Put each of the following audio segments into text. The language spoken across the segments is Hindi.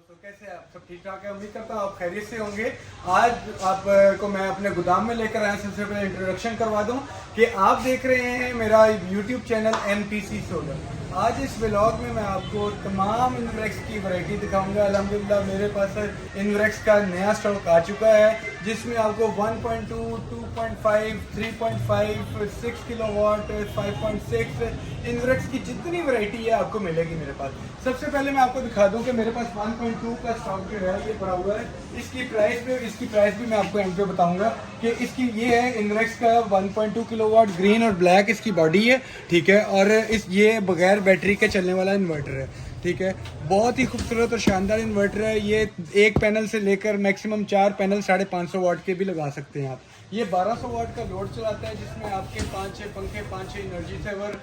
दोस्तों कैसे हैं आप? सब ठीक ठाक है। उम्मीद करता हूँ आप खैरियत से होंगे। आज आपको मैं अपने गोदाम में लेकर आया। सबसे पहले इंट्रोडक्शन करवा दूं कि आप देख रहे हैं मेरा यूट्यूब चैनल MTC सोलर। आज इस व्लॉग में मैं आपको तमाम इन्वरेक्स की वैरायटी दिखाऊंगा। अल्हम्दुलिल्लाह मेरे पास इन्वरेक्स का नया स्टॉक आ चुका है, जिसमें आपको 1.2, 2.5, 3.5, 6 किलोवाट, 5.6 इन्वरेक्स की जितनी वैरायटी है आपको मिलेगी मेरे पास। सबसे पहले मैं आपको दिखा दूं कि मेरे पास 1.2 का स्टॉक जो है ये पड़ा हुआ है। इसकी प्राइस भी मैं आपको एंड पे बताऊंगा कि इसकी ये है इन्वरेक्स का 1.2 किलोवाट, ग्रीन और ब्लैक इसकी बॉडी है, ठीक है। और ये बगैर बैटरी के चलने वाला इन्वर्टर है, ठीक है। बहुत ही खूबसूरत और शानदार इन्वर्टर है। ये एक पैनल से लेकर मैक्सिमम 4 पैनल 550 वाट के भी लगा सकते हैं आप। ये 1200 वाट का लोड चलाता है, जिसमें आपके 5-6 पंखे, 5-6 एनर्जी सेवर,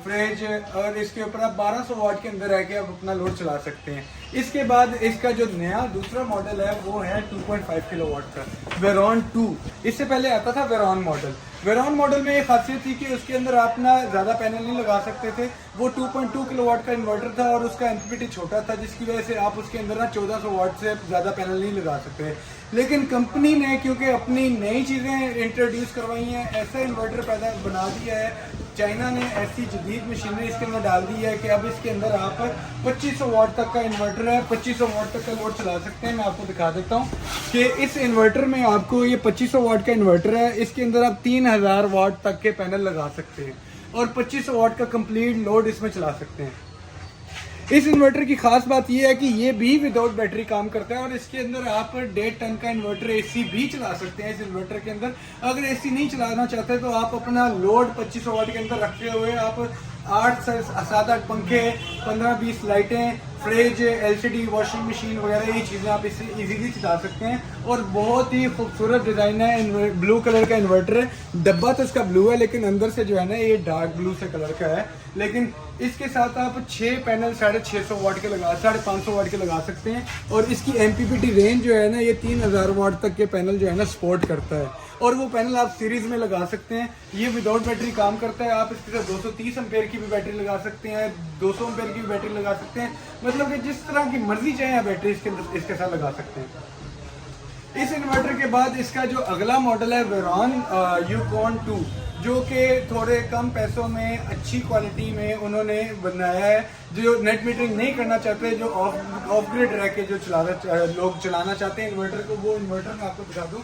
फ्रिज, और इसके ऊपर आप 1200 वाट के अंदर रह के आप अपना लोड चला सकते हैं। इसके बाद इसका जो नया दूसरा मॉडल है वो है 2.5 किलोवाट का वेरॉन 2। इससे पहले आता था वेरॉन मॉडल। वेरॉन मॉडल में एक खासियत थी कि उसके अंदर आप ना ज़्यादा पैनल नहीं लगा सकते थे। वो 2.2 किलोवाट का इन्वर्टर था और उसका एमपीपीटी छोटा था, जिसकी वजह से आप उसके अंदर ना 1400 वाट से ज़्यादा पैनल नहीं लगा सकते। लेकिन कंपनी ने क्योंकि अपनी नई चीज़ें इंट्रोड्यूस करवाई हैं, ऐसा इन्वर्टर बना दिया है, चाइना ने ऐसी जदीद मशीनरी इसके अंदर डाल दी है कि अब इसके अंदर आप 2500 वाट तक का इन्वर्टर है, 2500 वाट तक का लोड चला सकते हैं। मैं आपको दिखा देता हूँ कि इस इन्वर्टर में आपको ये 2500 वाट का इन्वर्टर है। इसके अंदर आप 3000 वाट तक के पैनल लगा सकते हैं और 2500 वाट का कंप्लीट लोड इसमें चला सकते हैं। इस इन्वर्टर की खास बात यह है कि ये भी विदाउट बैटरी काम करता है और इसके अंदर आप 1.5 टन का इन्वर्टर AC भी चला सकते हैं। इस इन्वर्टर के अंदर अगर AC नहीं चलाना चाहते तो आप अपना लोड 2500 वाट के अंदर रखते हुए आप 7-8 पंखे, 15-20 लाइटें, फ्रिज, LCD, वॉशिंग मशीन वगैरह ये चीज़ें आप इससे इजीली चला सकते हैं। और बहुत ही खूबसूरत डिज़ाइन है। ब्लू कलर का इन्वर्टर है। डब्बा तो इसका ब्लू है, लेकिन अंदर से जो है ना ये डार्क ब्लू से कलर का है। लेकिन इसके साथ आप 6 पैनल 650 वाट के 550 वाट के लगा सकते हैं। और इसकी MPPT रेंज जो है ना ये 3000 वाट तक के पैनल जो है ना सपोर्ट करता है। और वो पैनल आप सीरीज में लगा सकते हैं। ये विदाउट बैटरी काम करता है। आप इसके साथ 230 एम्पेयर की भी बैटरी लगा सकते हैं, 200 एम्पेयर की भी बैटरी लगा सकते हैं। मतलब कि जिस तरह की मर्जी चाहे आप बैटरी इसके साथ लगा सकते हैं। इस इन्वर्टर के बाद इसका जो अगला मॉडल है वेरॉन यूकॉन 2, जो कि थोड़े कम पैसों में अच्छी क्वालिटी में उन्होंने बनाया है। जो नेट मीटरिंग नहीं करना चाहते, जो ऑफ ग्रिड रह के जो लोग चलाना चाहते हैं इन्वर्टर को, वो इन्वर्टर मैं आपको दिखा दूँ।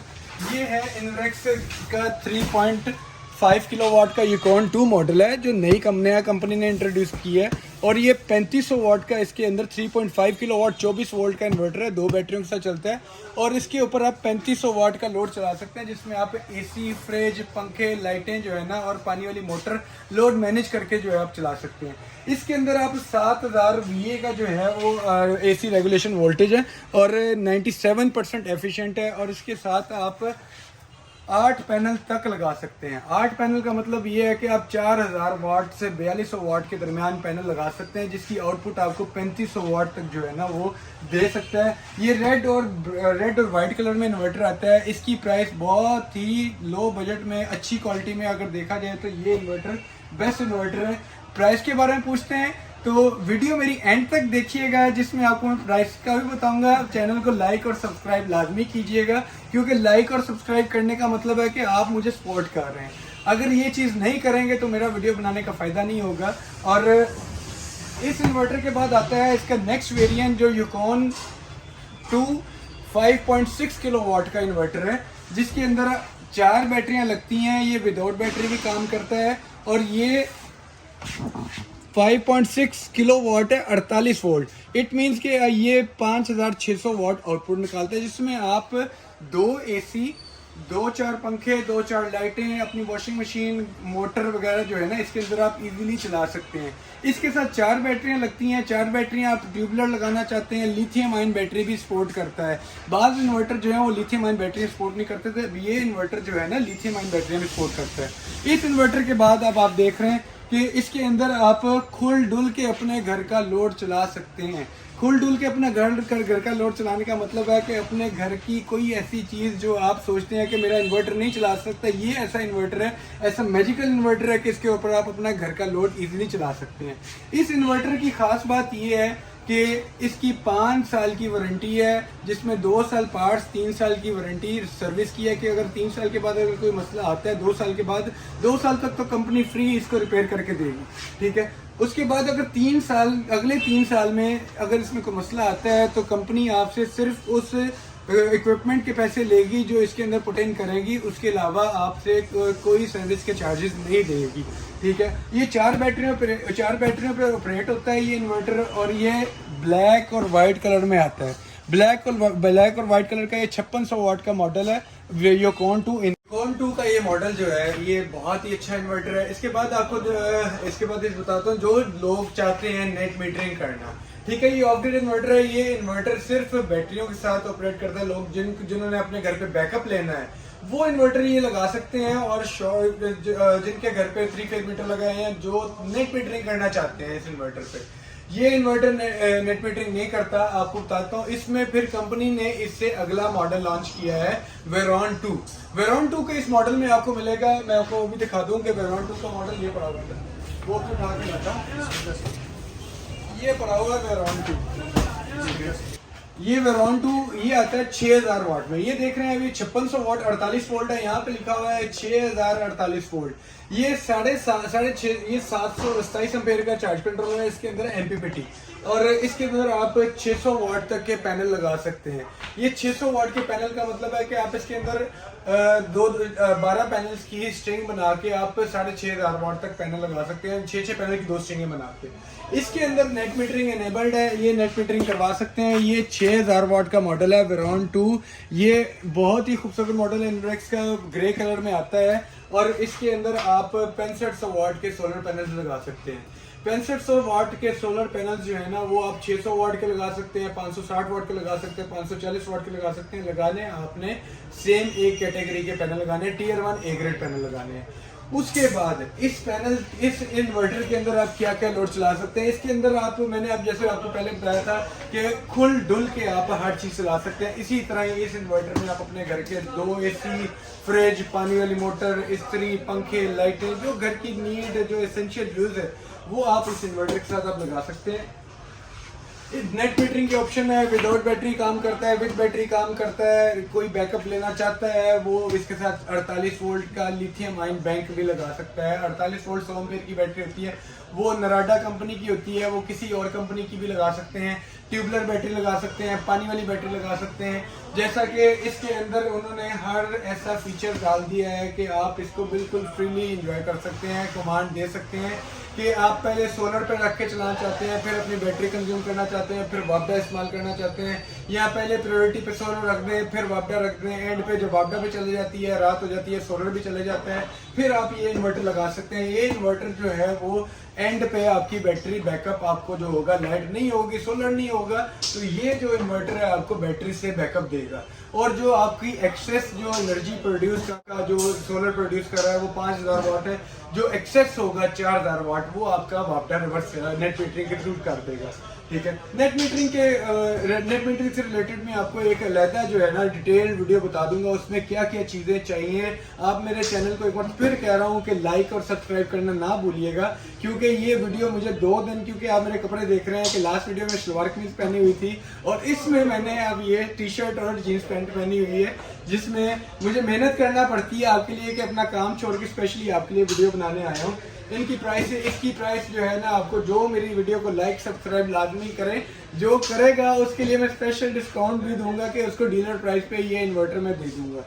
ये है इन्वरेक्स का 3.5 किलोवाट का यूकॉन 2 मॉडल है, जो नई कंपनी ने इंट्रोड्यूस की है। और ये 3500 वाट का इसके अंदर 3.5 किलोवाट 24 वोल्ट का इन्वर्टर है, 2 बैटरियों के साथ चलता है। और इसके ऊपर आप 3500 वाट का लोड चला सकते हैं, जिसमें आप AC, फ्रिज, पंखे, लाइटें जो है ना और पानी वाली मोटर लोड मैनेज करके जो है आप चला सकते हैं। इसके अंदर आप 7000 VA का जो है वो AC रेगुलेशन वोल्टेज है और 97% एफिशिएंट है। और इसके साथ आप 8 पैनल तक लगा सकते हैं। 8 पैनल का मतलब ये है कि आप 4000 वाट से 4200 वाट के दरमियान पैनल लगा सकते हैं, जिसकी आउटपुट आपको 3500 वाट तक जो है ना वो दे सकता है। ये रेड और वाइट कलर में इन्वर्टर आता है। इसकी प्राइस बहुत ही लो बजट में अच्छी क्वालिटी में अगर देखा जाए तो ये इन्वर्टर बेस्ट इन्वर्टर है। प्राइस के बारे में पूछते हैं तो वीडियो मेरी एंड तक देखिएगा, जिसमें आपको मैं प्राइस का भी बताऊंगा। चैनल को लाइक और सब्सक्राइब लाजमी कीजिएगा, क्योंकि लाइक और सब्सक्राइब करने का मतलब है कि आप मुझे सपोर्ट कर रहे हैं। अगर ये चीज़ नहीं करेंगे तो मेरा वीडियो बनाने का फ़ायदा नहीं होगा। और इस इन्वर्टर के बाद आता है इसका नेक्स्ट वेरिएंट, जो यूकॉन 2 5.6 किलोवाट का इन्वर्टर है, जिसके अंदर 4 बैटरियाँ लगती हैं। ये विदाउट बैटरी भी काम करता है और ये 5.6 किलोवाट है, 48 वोल्ट। इट मीन्स कि ये 5600 वाट आउटपुट निकालता है, जिसमें आप 2 AC, 2-4 पंखे, 2-4 लाइटें, अपनी वॉशिंग मशीन, मोटर वगैरह जो है ना इसके अंदर आप इजीली चला सकते हैं। इसके साथ 4 बैटरियां लगती हैं। 4 बैटरियां आप ट्यूबुलर लगाना चाहते हैं, लिथियम आयन बैटरी भी सपोर्ट करता है। बाज़ इन्वर्टर जो है वो लिथियम आयन बैटरी सपोर्ट नहीं करते थे, ये इन्वर्टर जो है ना लिथियम आयन बैटरी भी सपोर्ट करता है। इस इन्वर्टर के बाद अब आप देख रहे हैं कि इसके अंदर आप खुल डुल के अपने घर का लोड चला सकते हैं। खुल डुल के अपना घर का लोड चलाने का मतलब है कि अपने घर की कोई ऐसी चीज़ जो आप सोचते हैं कि मेरा इन्वर्टर नहीं चला सकता, ये ऐसा इन्वर्टर है, ऐसा मैजिकल इन्वर्टर है कि इसके ऊपर आप अपना घर का लोड इजीली चला सकते हैं। इस इन्वर्टर की खास बात ये है कि इसकी 5 साल की वारंटी है, जिसमें 2 साल पार्ट्स, 3 साल की वारंटी सर्विस की है कि अगर 3 साल के बाद अगर कोई मसला आता है 2 साल के बाद 2 साल तक तो कंपनी फ्री इसको रिपेयर करके देगी, ठीक है। उसके बाद अगर 3 साल, अगले 3 साल में अगर इसमें कोई मसला आता है तो कंपनी आपसे सिर्फ उस इक्विपमेंट के पैसे लेगी जो इसके अंदर पुट इन करेगी, उसके अलावा आपसे कोई सर्विस के चार्जेस नहीं देगी, ठीक है। ये 4 बैटरियों पे ऑपरेट होता है ये इन्वर्टर, और ये ब्लैक और वाइट कलर में आता है। ब्लैक और वाइट कलर का ये 5600 वाट का मॉडल है। योकोन 2 का ये मॉडल जो है ये बहुत ही अच्छा इन्वर्टर है। इसके बाद बताता हूँ जो लोग चाहते हैं नेट मीटरिंग करना, ठीक है, ये ऑफ ग्रिड इन्वर्टर है। ये इन्वर्टर सिर्फ बैटरियों के साथ ऑपरेट करता है। लोग जिन्होंने अपने घर पे बैकअप लेना है वो इन्वर्टर ये लगा सकते हैं, और जिनके घर पे 3 फेज मीटर लगाए हैं जो नेट मीटरिंग करना चाहते हैं इस इन्वर्टर पे, ये इन्वर्टर नेट मीटरिंग नहीं करता। आपको बताता हूँ, इसमें फिर कंपनी ने इससे अगला मॉडल लॉन्च किया है वेरॉन 2। वेरॉन 2 के इस मॉडल में आपको मिलेगा, मैं आपको वो भी दिखा दूँ कि वेरॉन 2 का मॉडल ये पड़ा हुआ था, वो भी उठा के लाता, ये पड़ा हुआ है वेरॉन 2। ये वेरॉन 2 ये आता है 6000 वाट में। ये देख रहे हैं अभी 5600 वाट 48 वोल्ट है, यहाँ पे लिखा हुआ है 6048 वोल्ट। ये 727 एम्पेयर का चार्ज कंट्रोलर है, इसके अंदर MPPT, और इसके अंदर आप 600 वाट तक के पैनल लगा सकते हैं। ये 600 वाट के पैनल का मतलब है कि आप इसके अंदर 12 पैनल्स की स्ट्रिंग बना के आप 6500 वाट तक पैनल लगा सकते हैं, 6 पैनल की 2 स्ट्रिंगें बना के। इसके अंदर नेट मीटरिंग एनेबल्ड है, ये नेट मीटरिंग करवा सकते हैं। ये 6000 वाट का मॉडल है वेरॉन 2। ये बहुत ही खूबसूरत मॉडल है, इनवेक्स का ग्रे कलर में आता है, और इसके अंदर आप 6500 वाट के सोलर पैनल्स लगा सकते हैं। 6500 वाट के सोलर पैनल्स जो है ना वो आप 600 वाट के लगा सकते हैं, 560 वाट के लगा सकते हैं, 540 वाट के लगा सकते हैं। लगाने आपने सेम एक कैटेगरी के पैनल लगाने, टियर 1 A ग्रेड पैनल लगाने हैं। उसके बाद इस इन्वर्टर के अंदर आप क्या क्या लोड चला सकते हैं। इसके अंदर मैंने अब जैसे आपको पहले बताया था कि खुल डुल के आप हर चीज चला सकते हैं। इसी तरह इस इन्वर्टर में आप अपने घर के 2 AC, फ्रिज, पानी वाली मोटर, इस्त्री, पंखे, लाइटें, जो घर की नीड, जो एसेंशियल यूज है वो आप इस इन्वर्टर के साथ आप लगा सकते हैं। नेट मीटरिंग के ऑप्शन है, विदाउट बैटरी काम करता है, विद बैटरी काम करता है। कोई बैकअप लेना चाहता है वो इसके साथ 48 वोल्ट का लिथियम आयन बैंक भी लगा सकता है। 48 वोल्ट 100 एम्पीयर की बैटरी होती है, वो नराडा कंपनी की होती है, वो किसी और कंपनी की भी लगा सकते हैं। ट्यूबलर बैटरी लगा सकते हैं, पानी वाली बैटरी लगा सकते हैं। जैसा कि इसके अंदर उन्होंने हर ऐसा फीचर डाल दिया है कि आप इसको बिल्कुल फ्रीली एंजॉय कर सकते हैं। कमांड दे सकते हैं कि आप पहले सोलर पे रख के चलाना चाहते हैं, फिर अपनी बैटरी कंज्यूम करना चाहते हैं, फिर वापडा इस्तेमाल करना चाहते हैं, या पहले प्रायोरिटी पे सोलर रख दें, फिर वापडा रख दें। एंड पे जब वापडा पे चली जाती है, रात हो जाती है, सोलर भी चले जाता है, फिर आप ये इन्वर्टर लगा सकते हैं। ये इन्वर्टर जो है वो एंड पे आपकी बैटरी बैकअप आपको जो होगा, लाइट नहीं होगी, सोलर नहीं होगा, तो ये जो इन्वर्टर है आपको बैटरी से बैकअप देगा। और जो आपकी एक्सेस जो एनर्जी प्रोड्यूस का जो सोलर प्रोड्यूस कर रहा है वो 5000 वाट है, जो एक्सेस होगा 4000 वाट वो आपका वापडा रिवर्स नेट मीटरिंग के थ्रू कर देगा, ठीक है। नेट मीटरिंग से रिलेटेड मैं आपको एक अलहदा जो है ना डिटेल्ड वीडियो बता दूंगा, उसमें क्या क्या चीजें चाहिए। आप मेरे चैनल को एक बार फिर कह रहा हूँ कि लाइक और सब्सक्राइब करना ना भूलिएगा, क्योंकि ये वीडियो मुझे 2 दिन, क्योंकि आप मेरे कपड़े देख रहे हैं कि लास्ट वीडियो में शलवार कमीज पहनी हुई थी और इसमें मैंने अब ये टी-शर्ट और जीन्स पैंट पहनी हुई है, जिसमें मुझे मेहनत करना पड़ती है आपके लिए कि अपना काम छोड़ के स्पेशली आपके लिए वीडियो बनाने आया हूँ। इसकी प्राइस जो है ना, आपको जो मेरी वीडियो को लाइक सब्सक्राइब लाजमी करें, जो करेगा उसके लिए मैं स्पेशल डिस्काउंट भी दूंगा कि उसको डीलर प्राइस पे ये इन्वर्टर मैं दे दूंगा।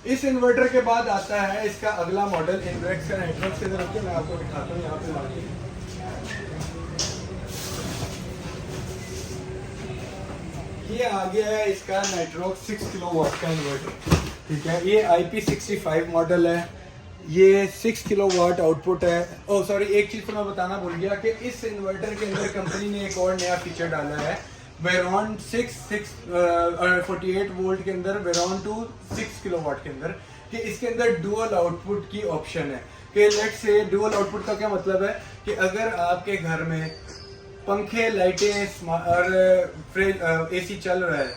इस इन्वर्टर के बाद आता है इसका अगला मॉडल इन्वेक्स का। नेटवर्क से रख के मैं आपको दिखाता हूँ यहाँ पे लाके। ये आ गया है इसका नाइट्रोक 6 किलोवाट का इन्वर्टर, ठीक है। ये IP65 मॉडल है, ये 6 किलोवाट आउटपुट है। ओह सॉरी, एक चीज तो मैं बताना भूल गया कि इस इन्वर्टर के अंदर कंपनी ने एक और नया फीचर डाला है। वेरॉन 48 वोल्ट के अंदर वेरॉन 2 6 किलोवाट के अंदर कि इसके अंदर डुअल आउटपुट की ऑप्शन है। कि लेट्स से डुअल आउटपुट का क्या मतलब है कि अगर आपके घर में पंखे, लाइटें और फ्रिज, AC चल रहा है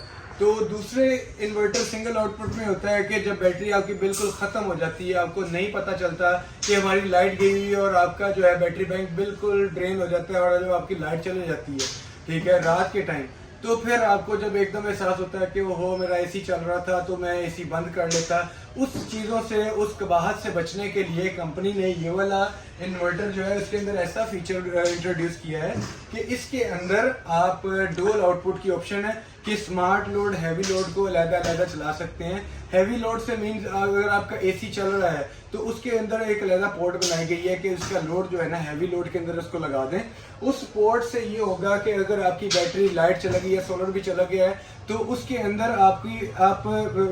तो दूसरे इन्वर्टर सिंगल आउटपुट में होता है कि जब बैटरी आपकी बिल्कुल ख़त्म हो जाती है, आपको नहीं पता चलता कि हमारी लाइट गई हुई है और आपका जो है बैटरी बैंक बिल्कुल ड्रेन हो जाता है और जब आपकी लाइट चली जाती है, ठीक है, रात के टाइम, तो फिर आपको जब एकदम एहसास होता है कि वो मेरा एसी चल रहा था तो मैं एसी बंद कर लेता। उस चीज़ों से, उस कबाहत से बचने के लिए कंपनी ने ये वाला इन्वर्टर जो है उसके अंदर ऐसा फीचर इंट्रोड्यूस किया है कि इसके अंदर आप डुअल आउटपुट की ऑप्शन है कि स्मार्ट लोड हैवी लोड को अलग-अलग चला सकते हैं। हैवी लोड से मीन्स अगर आपका एसी चल रहा है तो उसके अंदर एक अलग पोर्ट बनाई गई है कि उसका लोड जो है ना हैवी लोड के अंदर उसको लगा दें। उस पोर्ट से ये होगा कि अगर आपकी बैटरी लाइट चला गई है, सोलर भी चला गया है, तो उसके अंदर आप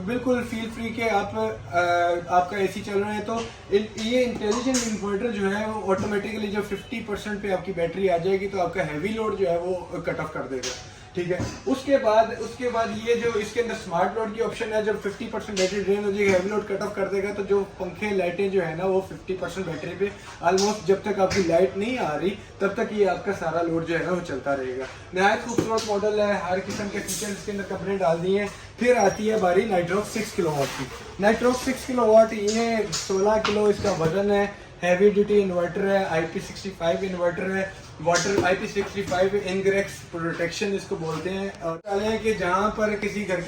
बिल्कुल फील फ्री के आपका एसी चल रहा है तो ये इंटेलिजेंट इन्वर्टर जो है वो ऑटोमेटिकली जब 50% पे आपकी बैटरी आ जाएगी तो आपका हैवी लोड जो है वो कट ऑफ कर देगा, ठीक है। उसके बाद ये जो इसके अंदर स्मार्ट लोड की ऑप्शन है, जब 50% बैटरी ड्रेन हो जाएगी, हैवी लोड कट ऑफ कर देगा, तो जो पंखे लाइटें जो है ना वो 50% बैटरी पे ऑलमोस्ट जब तक आपकी लाइट नहीं आ रही तब तक ये आपका सारा लोड जो है ना वो चलता रहेगा। नहायत खूबसूरत मॉडल है, हर किस्म के फीचर इसके अंदर कंपनी डाल दी है। फिर आती है बारी नाइट्रॉक्स 6 किलोवाट की। नाइट्रॉक्स 6 किलोवाट, ये 16 किलो इसका वजन है, हैवी ड्यूटी इन्वर्टर है, IP65 इन्वर्टर है, वाटर IP65 इनग्रेक्स प्रोटेक्शन इसको बोलते हैं। और कि जहाँ पर किसी घर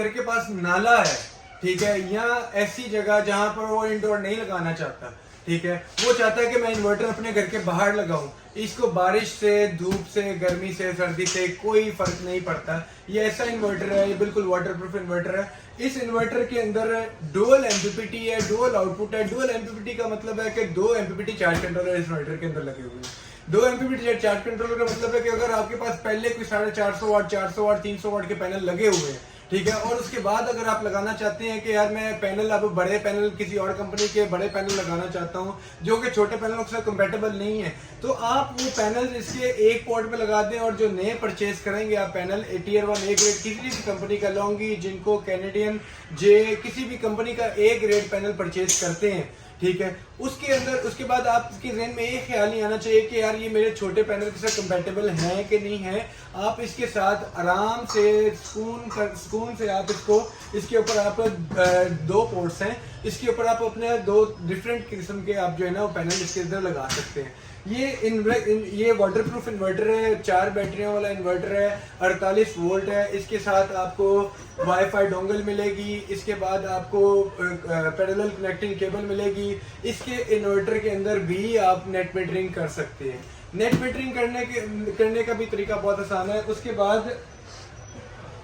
के पास नाला है, ठीक है, या ऐसी जगह जहाँ पर वो इंडोर नहीं लगाना चाहता, ठीक है, वो चाहता है कि मैं इन्वर्टर अपने घर के बाहर लगाऊं, इसको बारिश से, धूप से, गर्मी से, सर्दी से कोई फर्क नहीं पड़ता। ये ऐसा इन्वर्टर है, ये बिल्कुल वाटरप्रूफ इन्वर्टर है। इस इन्वर्टर के अंदर डुअल एमपीपीटी है, डुअल आउटपुट है। डुअल एमपीपीटी का मतलब है कि 2 एमपीपीटी चार्ज कंट्रोलर इस इन्वर्टर के अंदर लगे हुए हैं। 2 एमपीपीटी चार्ज कंट्रोलर का मतलब है कि अगर आपके पास पहले कोई 450 वाट, 400 वाट, 300 वाट के पैनल लगे हुए हैं, ठीक है, और उसके बाद अगर आप लगाना चाहते हैं कि यार मैं पैनल, अब बड़े पैनल, किसी और कंपनी के बड़े पैनल लगाना चाहता हूं जो कि छोटे पैनलों के साथ कंपेटेबल नहीं है, तो आप वो पैनल इसके एक पोर्ट में लगा दें और जो नए परचेज करेंगे आप पैनल टियर 1 ए ग्रेड किसी भी कंपनी का, लॉन्गी, जिनको, कैनेडियन, जे, किसी भी कंपनी का ए ग्रेड पैनल परचेज करते हैं, ठीक है, उसके अंदर, उसके बाद आपके जहन में ये ख्याल नहीं आना चाहिए कि यार ये मेरे छोटे पैनल के साथ कंपेटेबल है कि नहीं है। आप इसके साथ आराम से सुकून से आप इसको, इसके ऊपर आप 2 पोर्ट्स हैं, इसके ऊपर आप अपने 2 डिफरेंट किस्म के आप जो है ना वो पैनल इसके अंदर लगा सकते हैं। ये वाटरप्रूफ इन्वर्टर है, 4 बैटरियों वाला इन्वर्टर है, 48 वोल्ट है। इसके साथ आपको वाईफाई डोंगल मिलेगी, इसके बाद आपको पैरेलल कनेक्टिंग केबल मिलेगी। इसके इन्वर्टर के अंदर भी आप नेट मीटरिंग कर सकते हैं। नेट मीटरिंग करने का भी तरीका बहुत आसान है। उसके बाद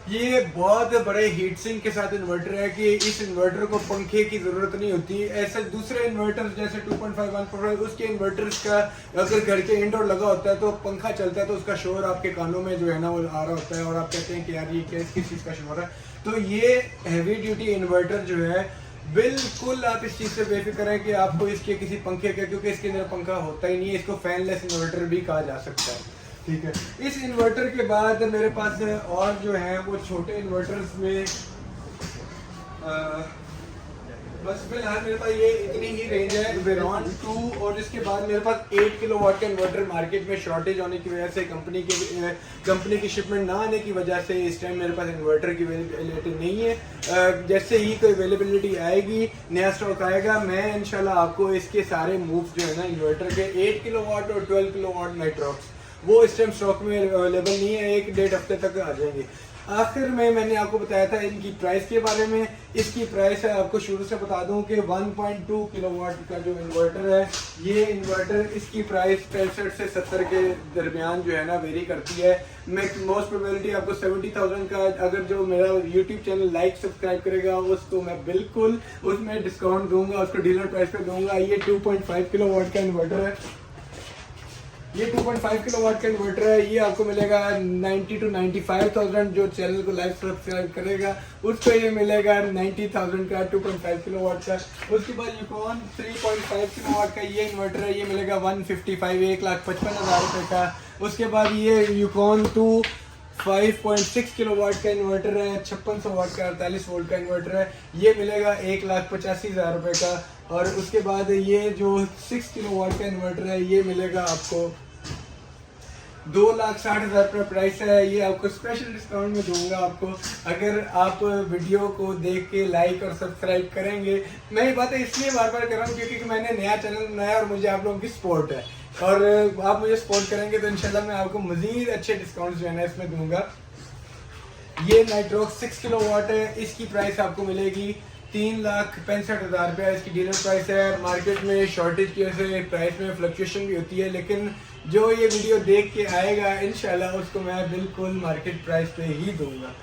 ये बहुत बड़े हीट सिंक के साथ इन्वर्टर है कि इस इन्वर्टर को पंखे की जरूरत नहीं होती। ऐसे दूसरे इन्वर्टर जैसे 2.5 उसके इन्वर्टर्स का अगर घर के इंडोर लगा होता है तो पंखा चलता है तो उसका शोर आपके कानों में जो है ना वो आ रहा होता है और आप कहते हैं कि यार ये किस चीज़ का शोर है। तो ये हैवी ड्यूटी इन्वर्टर जो है बिल्कुल आप इस चीज़ से बेफिक्र है कि आपको इसके किसी पंखे का, क्योंकि इसके अंदर पंखा होता ही नहीं है, इसको फैनलेस इन्वर्टर भी कहा जा सकता है, ठीक है। इस इन्वर्टर के बाद मेरे पास और जो है वो छोटे इन्वर्टर्स में बस फिलहाल मेरे पास ये इतनी ही रेंज है वेरॉन 2, और इसके बाद मेरे पास 8 किलोवाट का इन्वर्टर मार्केट में शॉर्टेज होने की वजह से, कंपनी की शिपमेंट ना आने की वजह से इस टाइम मेरे पास इन्वर्टर की अवेलेबिलिटी नहीं है। जैसे ही कोई अवेलेबिलिटी आएगी, नया स्टॉक आएगा, मैं इंशाल्लाह आपको इसके सारे मूव्स जो है ना इन्वर्टर के 8 किलोवाट और 12 किलोवाट नाइट्रॉक्स, वो इस टाइम स्टॉक में अवेलेबल नहीं है, 1-1.5 हफ्ते तक आ जाएंगे। आखिर में मैंने आपको बताया था इनकी प्राइस के बारे में। इसकी प्राइस है, आपको शुरू से बता दूं कि 1.2 किलोवाट का जो इन्वर्टर है, ये इन्वर्टर, इसकी प्राइस 65 से 70 के दरमियान जो है ना वेरी करती है। मैं मोस्ट प्रोबेबिलिटी आपको 70,000 का, अगर जो मेरा यूट्यूब चैनल लाइक सब्सक्राइब करेगा उसको मैं बिल्कुल उसमें डिस्काउंट दूंगा, उसको डीलर प्राइस पे दूंगा। ये 2.5 किलोवाट का इन्वर्टर है, ये 2.5 किलोवाट का इन्वर्टर है। ये आपको मिलेगा 90 to 95,000। जो चैनल को लाइक सब्सक्राइब करेगा उसको ये मिलेगा 90,000 का 2.5 किलोवाट का। उसके बाद यूकॉन 3.5 किलोवाट का ये इन्वर्टर है, ये मिलेगा 155, 1,55,000 रुपये का। उसके बाद ये यूकॉन 2 5.6 किलोवाट का इन्वर्टर है, 5600 वाट का 48 वोल्ट का इन्वर्टर है, ये मिलेगा 1,85,000 रुपये का। और उसके बाद ये जो 6 किलोवाट का इन्वर्टर है, ये मिलेगा आपको 2,60,000 रुपये प्राइस है। ये आपको स्पेशल डिस्काउंट में दूंगा आपको, अगर आप वीडियो को देख के लाइक और सब्सक्राइब करेंगे। मैं ये बातें इसलिए बार बार कर रहा हूँ क्योंकि मैंने नया चैनल बनाया और मुझे आप लोगों की सपोर्ट है, और आप मुझे सपोर्ट करेंगे तो इंशाल्लाह मैं आपको मज़ीद अच्छे डिस्काउंट जो है ना इसमें दूंगा। ये नाइट्रोक्स 6 किलोवाट है, इसकी प्राइस आपको मिलेगी 3,65,000 रुपया इसकी डीलर प्राइस है। मार्केट में शॉर्टेज की वजह से प्राइस में फ्लक्चुएशन भी होती है, लेकिन जो ये वीडियो देख के आएगा इंशाल्लाह उसको मैं बिल्कुल मार्केट प्राइस पे ही दूंगा।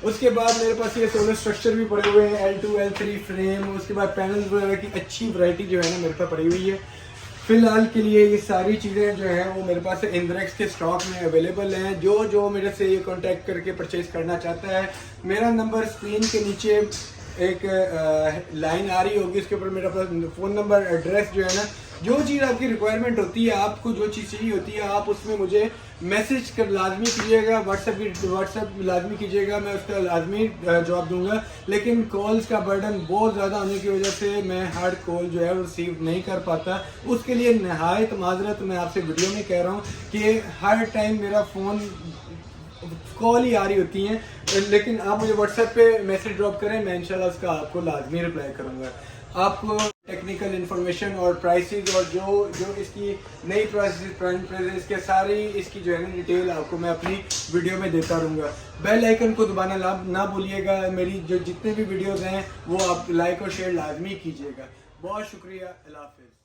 उसके बाद मेरे पास ये सोलर स्ट्रक्चर भी पड़े हुए हैं, L2 L3 फ्रेम, उसके बाद पैनल्स वगैरह की अच्छी वैरायटी जो है ना मेरे पास पड़ी हुई है। फिलहाल के लिए ये सारी चीज़ें जो हैं वो मेरे पास इंद्रेक्स के स्टॉक में अवेलेबल हैं। जो मेरे से ये कांटेक्ट करके परचेज करना चाहता है, मेरा नंबर स्क्रीन के नीचे एक लाइन आ रही होगी, उसके ऊपर मेरा फ़ोन नंबर, एड्रेस जो है ना, जो चीज़ आपकी रिक्वायरमेंट होती है, आपको जो चीज़ चाहिए होती है, आप उसमें मुझे मैसेज कर लाजमी कीजिएगा, व्हाट्सएप लाजमी कीजिएगा, मैं उसका लाजमी जवाब दूंगा। लेकिन कॉल्स का बर्डन बहुत ज़्यादा होने की वजह से मैं हार्ड कॉल जो है वो रिसीव नहीं कर पाता। उसके लिए नहायत माजरत मैं आपसे वीडियो में कह रहा हूँ कि हर टाइम मेरा फ़ोन कॉल ही आ रही होती हैं, लेकिन आप मुझे व्हाट्सएप पे मैसेज ड्रॉप करें, मैं इंशाल्लाह उसका आपको लाजमी रिप्लाई करूँगा। आपको टेक्निकल इन्फॉर्मेशन और प्राइसेस और जो इसकी नई प्राइसेस के सारी इसकी जो है ना डिटेल आपको मैं अपनी वीडियो में देता रहूँगा। बेल आइकन को दबाना ना भूलिएगा। मेरी जो जितने भी वीडियोज़ हैं वो आप लाइक और शेयर लाजमी कीजिएगा। बहुत शुक्रिया, अल्लाह हाफ़िज़।